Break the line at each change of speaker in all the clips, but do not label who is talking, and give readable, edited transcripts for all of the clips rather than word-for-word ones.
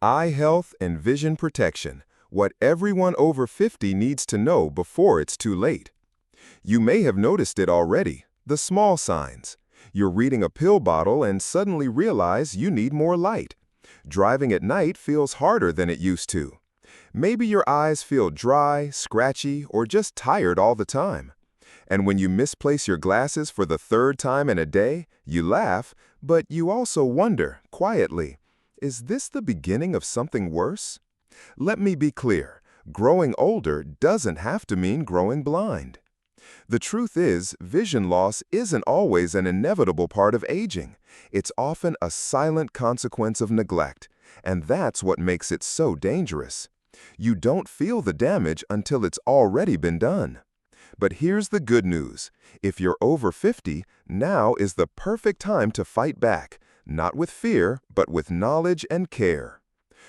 Eye health and vision protection. What everyone over 50 needs to know before it's too late. You may have noticed it already, the small signs. You're reading a pill bottle and suddenly realize you need more light. Driving at night feels harder than it used to. Maybe your eyes feel dry, scratchy, or just tired all the time. And when you misplace your glasses for the third time in a day, you laugh, but you also wonder, quietly, is this the beginning of something worse? Let me be clear, growing older doesn't have to mean growing blind. The truth is, vision loss isn't always an inevitable part of aging. It's often a silent consequence of neglect, and that's what makes it so dangerous. You don't feel the damage until it's already been done. But here's the good news. If you're over 50, now is the perfect time to fight back, not with fear, but with knowledge and care.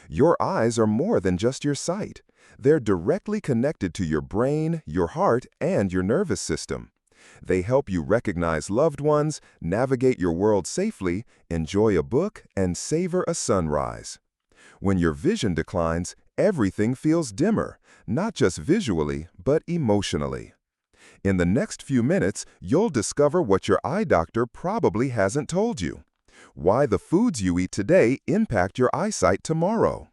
Your eyes are more than just your sight. They're directly connected to your brain, your heart, and your nervous system. They help you recognize loved ones, navigate your world safely, enjoy a book, and savor a sunrise. When your vision declines, everything feels dimmer, not just visually, but emotionally. In the next few minutes, you'll discover what your eye doctor probably hasn't told you. Why the foods you eat today impact your eyesight tomorrow.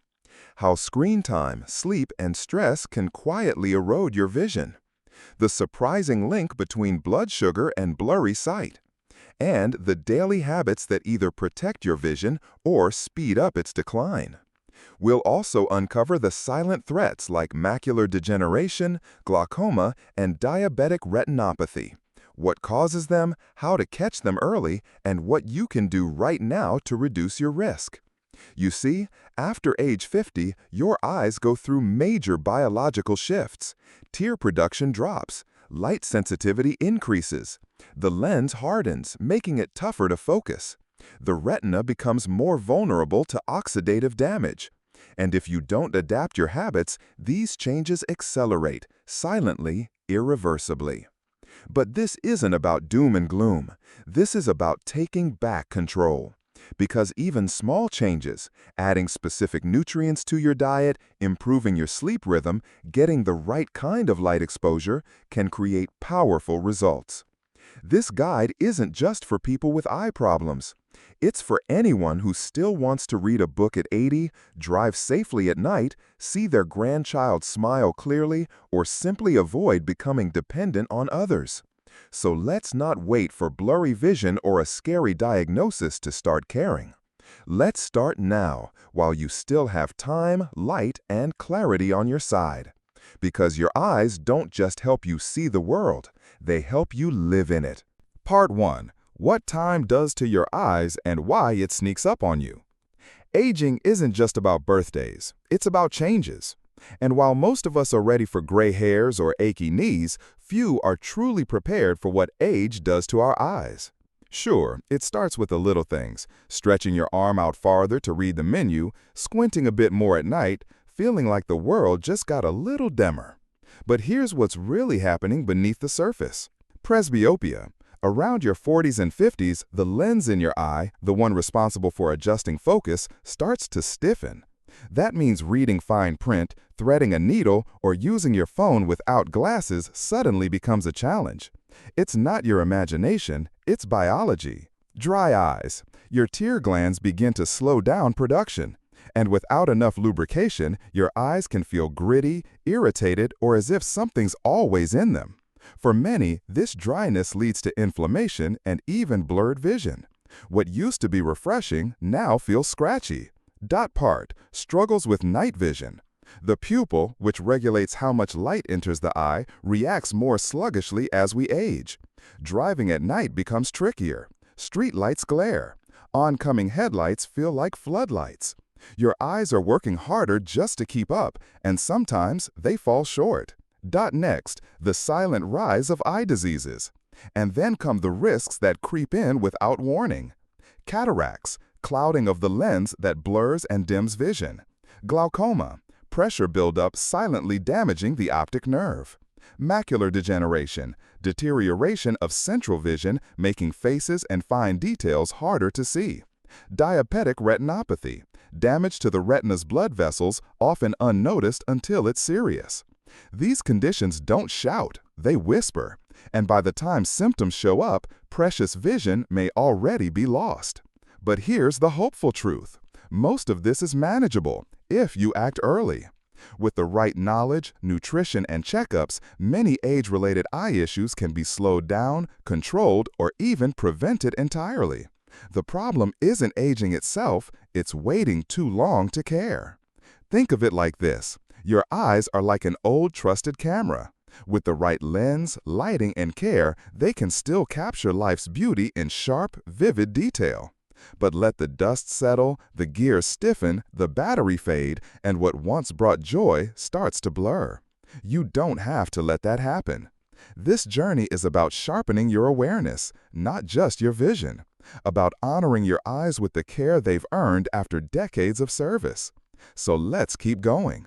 How screen time, sleep, and stress can quietly erode your vision. The surprising link between blood sugar and blurry sight. And the daily habits that either protect your vision or speed up its decline. We'll also uncover the silent threats like macular degeneration, glaucoma, and diabetic retinopathy. What causes them, how to catch them early, and what you can do right now to reduce your risk. You see, after age 50, your eyes go through major biological shifts. Tear production drops, light sensitivity increases. The lens hardens, making it tougher to focus. The retina becomes more vulnerable to oxidative damage. And if you don't adapt your habits, these changes accelerate, silently, irreversibly. But this isn't about doom and gloom. This is about taking back control. Because even small changes, adding specific nutrients to your diet, improving your sleep rhythm, getting the right kind of light exposure, can create powerful results. This guide isn't just for people with eye problems. It's for anyone who still wants to read a book at 80, drive safely at night, see their grandchild smile clearly, or simply avoid becoming dependent on others. So let's not wait for blurry vision or a scary diagnosis to start caring. Let's start now, while you still have time, light, and clarity on your side. Because your eyes don't just help you see the world, they help you live in it. Part 1. What time does to your eyes and why it sneaks up on you. Aging isn't just about birthdays, it's about changes. And while most of us are ready for gray hairs or achy knees, few are truly prepared for what age does to our eyes. Sure, it starts with the little things, stretching your arm out farther to read the menu, squinting a bit more at night, feeling like the world just got a little dimmer. But here's what's really happening beneath the surface. Presbyopia. Around your 40s and 50s, the lens in your eye, the one responsible for adjusting focus, starts to stiffen. That means reading fine print, threading a needle, or using your phone without glasses suddenly becomes a challenge. It's not your imagination, it's biology. Dry eyes. Your tear glands begin to slow down production. And without enough lubrication, your eyes can feel gritty, irritated, or as if something's always in them. For many, this dryness leads to inflammation and even blurred vision. What used to be refreshing now feels scratchy. Dot part struggles with night vision. The pupil, which regulates how much light enters the eye, reacts more sluggishly as we age. Driving at night becomes trickier. Street lights glare. Oncoming headlights feel like floodlights. Your eyes are working harder just to keep up, and sometimes they fall short. Next, the silent rise of eye diseases. And then come the risks that creep in without warning. Cataracts, clouding of the lens that blurs and dims vision. Glaucoma, pressure buildup silently damaging the optic nerve. Macular degeneration, deterioration of central vision making faces and fine details harder to see.
Diabetic retinopathy, damage to the retina's blood vessels, often unnoticed until it's serious. These conditions don't shout, they whisper, and by the time symptoms show up, precious vision may already be lost. But here's the hopeful truth. Most of this is manageable if you act early. With the right knowledge, nutrition, and checkups, many age-related eye issues can be slowed down, controlled, or even prevented entirely. The problem isn't aging itself, it's waiting too long to care. Think of it like this. Your eyes are like an old trusted camera. With the right lens, lighting, and care, they can still capture life's beauty in sharp, vivid detail. But let the dust settle, the gears stiffen, the battery fade, and what once brought joy starts to blur. You don't have to let that happen. This journey is about sharpening your awareness, not just your vision. About honoring your eyes with the care they've earned after decades of service. So let's keep going.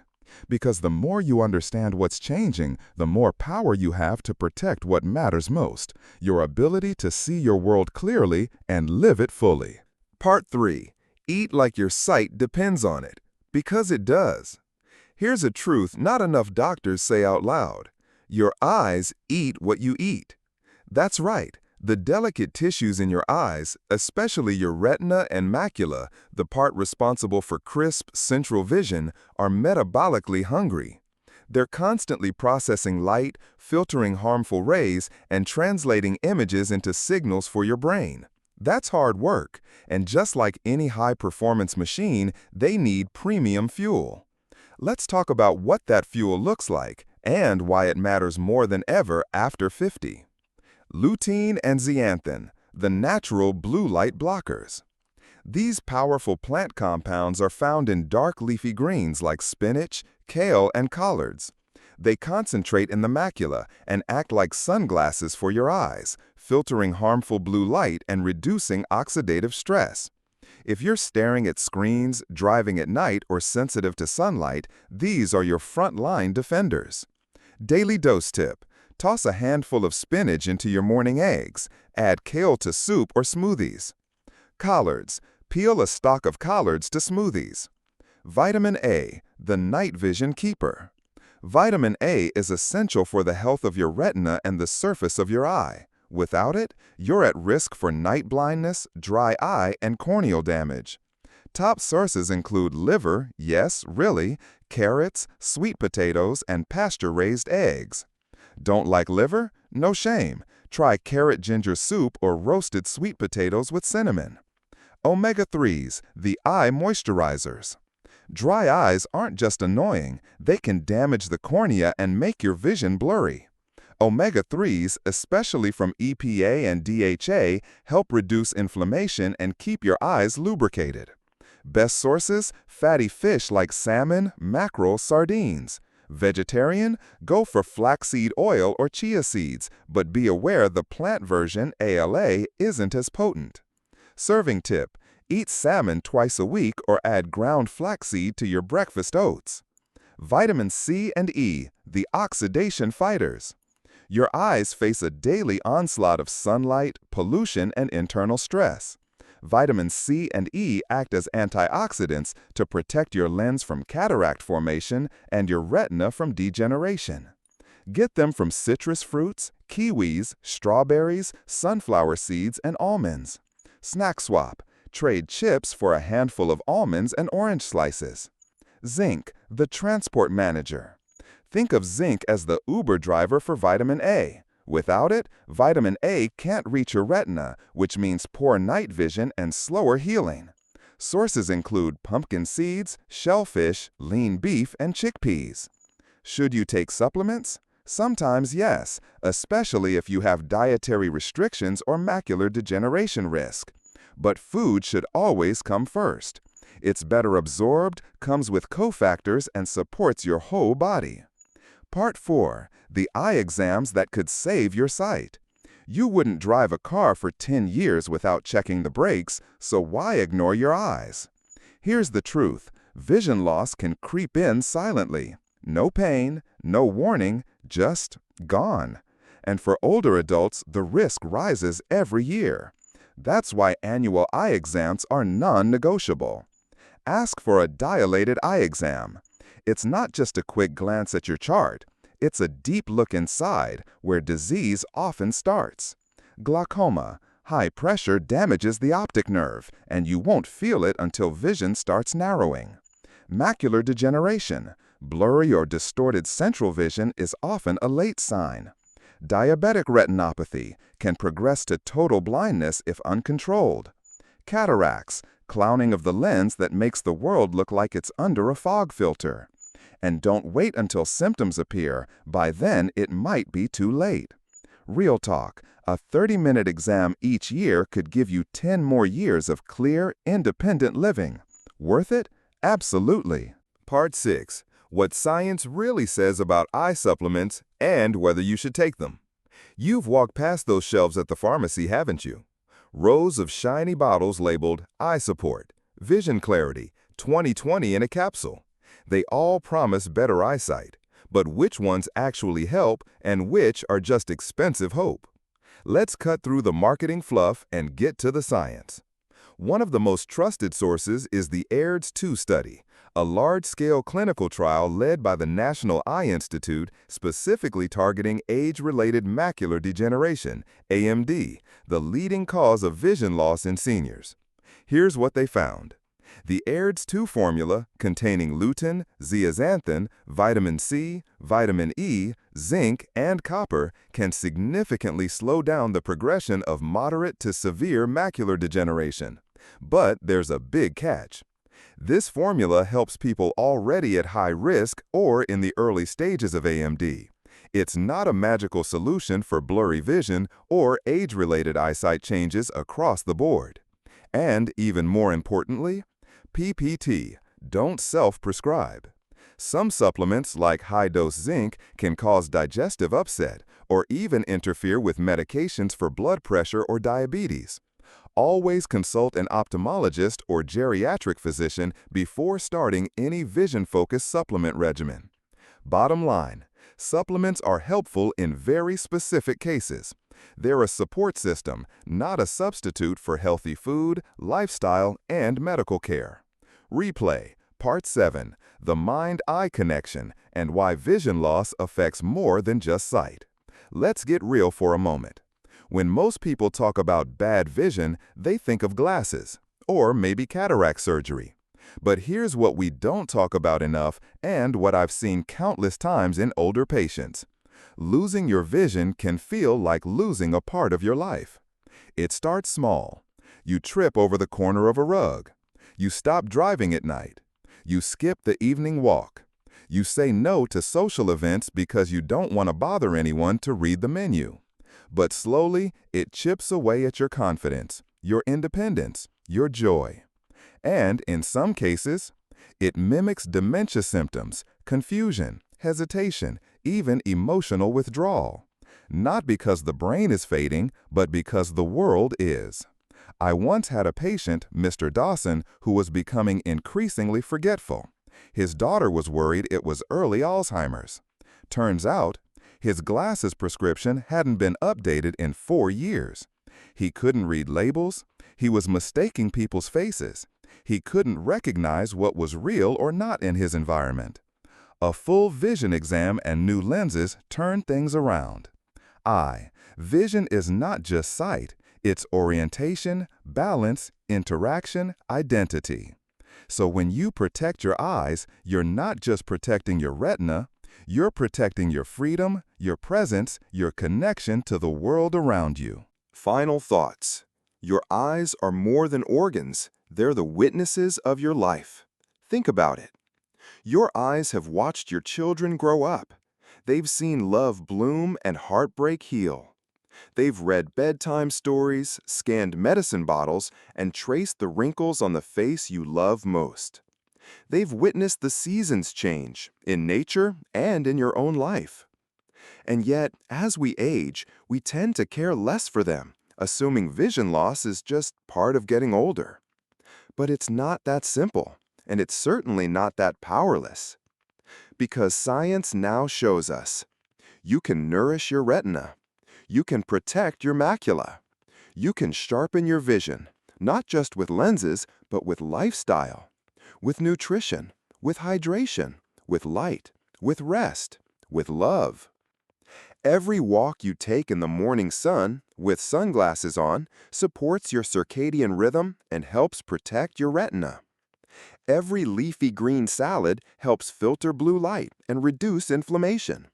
Because the more you understand what's changing, the more power you have to protect what matters most, your ability to see your world clearly and live it fully.
Part 3. Eat like your sight depends on it. Because it does. Here's a truth not enough doctors say out loud. Your eyes eat what you eat. That's right. The delicate tissues in your eyes, especially your retina and macula, the part responsible for crisp, central vision, are metabolically hungry. They're constantly processing light, filtering harmful rays, and translating images into signals for your brain. That's hard work, and just like any high-performance machine, they need premium fuel. Let's talk about what that fuel looks like and why it matters more than ever after 50. Lutein and zeaxanthin, the natural blue light blockers. These powerful plant compounds are found in dark leafy greens like spinach, kale, and collards. They concentrate in the macula and act like sunglasses for your eyes, filtering harmful blue light and reducing oxidative stress. If you're staring at screens, driving at night, or sensitive to sunlight, these are your front-line defenders. Daily dose tip. Toss a handful of spinach into your morning eggs. Add kale to soup or smoothies. Collards. Peel a stalk of collards to smoothies. Vitamin A, the night vision keeper. Vitamin A is essential for the health of your retina and the surface of your eye. Without it, you're at risk for night blindness, dry eye, and corneal damage. Top sources include liver, yes, really, carrots, sweet potatoes, and pasture-raised eggs. Don't like liver? No shame. Try carrot ginger soup or roasted sweet potatoes with cinnamon. Omega-3s, the eye moisturizers. Dry eyes aren't just annoying, they can damage the cornea and make your vision blurry. Omega-3s, especially from EPA and DHA, help reduce inflammation and keep your eyes lubricated. Best sources, fatty fish like salmon, mackerel, sardines. Vegetarian? Go for flaxseed oil or chia seeds, but be aware the plant version, ALA, isn't as potent. Serving tip. Eat salmon twice a week or add ground flaxseed to your breakfast oats. Vitamin C and E, the oxidation fighters. Your eyes face a daily onslaught of sunlight, pollution, and internal stress. Vitamin C and E act as antioxidants to protect your lens from cataract formation and your retina from degeneration. Get them from citrus fruits, kiwis, strawberries, sunflower seeds, and almonds. Snack swap. Trade chips for a handful of almonds and orange slices. Zinc, the transport manager. Think of zinc as the Uber driver for vitamin A. Without it, vitamin A can't reach your retina, which means poor night vision and slower healing. Sources include pumpkin seeds, shellfish, lean beef, and chickpeas. Should you take supplements? Sometimes yes, especially if you have dietary restrictions or macular degeneration risk. But food should always come first. It's better absorbed, comes with cofactors, and supports your whole body. Part 4. The eye exams that could save your sight. You wouldn't drive a car for 10 years without checking the brakes, so why ignore your eyes? Here's the truth. Vision loss can creep in silently. No pain, no warning, just gone. And for older adults, the risk rises every year.
That's why annual eye exams are non-negotiable. Ask for a dilated eye exam. It's not just a quick glance at your chart. It's a deep look inside where disease often starts. Glaucoma, high pressure damages the optic nerve, and you won't feel it until vision starts narrowing. Macular degeneration, blurry or distorted central vision is often a late sign. Diabetic retinopathy can progress to total blindness if uncontrolled. Cataracts, clowning of the lens that makes the world look like it's under a fog filter. And don't wait until symptoms appear. By then, it might be too late. Real talk, a 30-minute exam each year could give you 10 more years of clear, independent living. Worth it? Absolutely.
Part 6. What science really says about eye supplements and whether you should take them. You've walked past those shelves at the pharmacy, haven't you? Rows of shiny bottles labeled Eye Support, Vision Clarity, 20/20 in a capsule. They all promise better eyesight, but which ones actually help and which are just expensive hope? Let's cut through the marketing fluff and get to the science. One of the most trusted sources is the AIREDS-2 study, a large-scale clinical trial led by the National Eye Institute specifically targeting age-related macular degeneration, AMD, the leading cause of vision loss in seniors. Here's what they found. The AIREDS-2 formula, containing lutein, zeaxanthin, vitamin C, vitamin E, zinc, and copper, can significantly slow down the progression of moderate to severe macular degeneration. But there's a big catch. This formula helps people already at high risk or in the early stages of AMD. It's not a magical solution for blurry vision or age-related eyesight changes across the board. And even more importantly, PPT, don't self-prescribe. Some supplements like high-dose zinc can cause digestive upset or even interfere with medications for blood pressure or diabetes. Always consult an ophthalmologist or geriatric physician before starting any vision-focused supplement regimen. Bottom line, supplements are helpful in very specific cases. They're a support system, not a substitute for healthy food, lifestyle, and medical care. Replay, Part 7, The Mind-Eye Connection and Why Vision Loss Affects More Than Just Sight. Let's get real for a moment. When most people talk about bad vision, they think of glasses, or maybe cataract surgery. But here's what we don't talk about enough and what I've seen countless times in older patients. Losing your vision can feel like losing a part of your life. It starts small. You trip over the corner of a rug. You stop driving at night. You skip the evening walk. You say no to social events because you don't want to bother anyone to read the menu. But slowly, it chips away at your confidence, your independence, your joy. And in some cases, it mimics dementia symptoms, confusion, hesitation, even emotional withdrawal. Not because the brain is fading, but because the world is. I once had a patient, Mr. Dawson, who was becoming increasingly forgetful. His daughter was worried it was early Alzheimer's. Turns out, his glasses prescription hadn't been updated in 4 years. He couldn't read labels. He was mistaking people's faces. He couldn't recognize what was real or not in his environment. A full vision exam and new lenses turned things around. Vision is not just sight. It's orientation, balance, interaction, identity. So when you protect your eyes, you're not just protecting your retina, you're protecting your freedom, your presence, your connection to the world around you. Final thoughts. Your eyes are more than organs. They're the witnesses of your life. Think about it. Your eyes have watched your children grow up. They've seen love bloom and heartbreak heal. They've read bedtime stories, scanned medicine bottles, and traced the wrinkles on the face you love most. They've witnessed the seasons change, in nature and in your own life. And yet, as we age, we tend to care less for them, assuming vision loss is just part of getting older. But it's not that simple, and it's certainly not that powerless. Because science now shows us you can nourish your retina. You can protect your macula. You can sharpen your vision, not just with lenses, but with lifestyle, with nutrition, with hydration, with light, with rest, with love. Every walk you take in the morning sun, with sunglasses on, supports your circadian rhythm and helps protect your retina. Every leafy green salad helps filter blue light and reduce inflammation.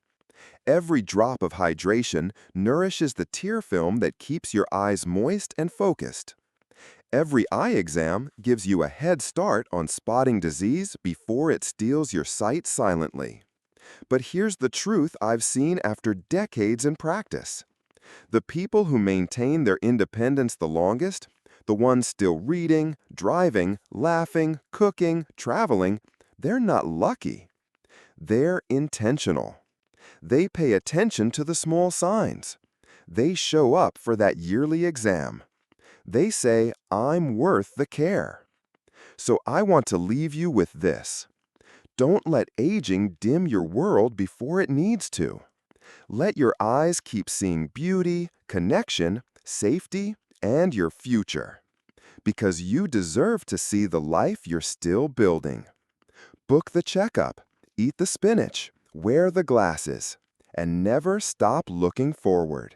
Every drop of hydration nourishes the tear film that keeps your eyes moist and focused. Every eye exam gives you a head start on spotting disease before it steals your sight silently. But here's the truth I've seen after decades in practice. The people who maintain their independence the longest, the ones still reading, driving, laughing, cooking, traveling, they're not lucky. They're intentional. They pay attention to the small signs. They show up for that yearly exam. They say, I'm worth the care. So I want to leave you with this. Don't let aging dim your world before it needs to. Let your eyes keep seeing beauty, connection, safety, and your future. Because you deserve to see the life you're still building. Book the checkup, eat the spinach, wear the glasses, and never stop looking forward.